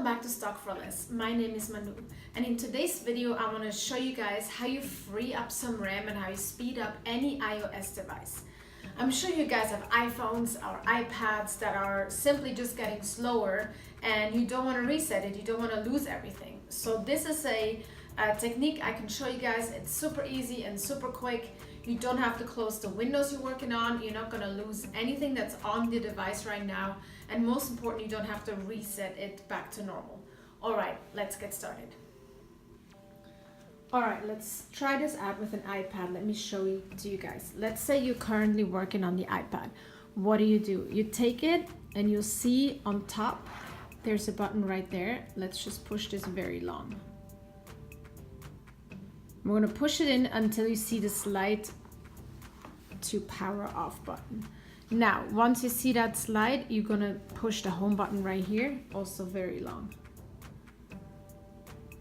Welcome back to Stock for Less. My name is Manu, and in today's video I want to show you guys how you free up some RAM and how you speed up any iOS device. I'm sure you guys have iPhones or iPads that are simply just getting slower and you don't want to reset it, you don't want to lose everything. So this is a technique I can show you guys. It's super easy and super quick. You don't have to close the windows you're working on. You're not going to lose anything that's on the device right now. And most important, you don't have to reset it back to normal. All right, let's get started. All right, let's try this out with an iPad. Let me show it to you guys. Let's say you're currently working on the iPad. What do? You take it and you'll see on top, there's a button right there. Let's just push this very long. We're going to push it in until you see this light to power off button. Now, once you see that slide, you're going to push the home button right here, also very long.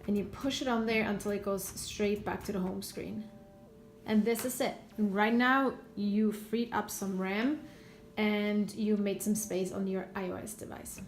And you push it on there until it goes straight back to the home screen. And this is it. Right now, you freed up some RAM and you made some space on your iOS device.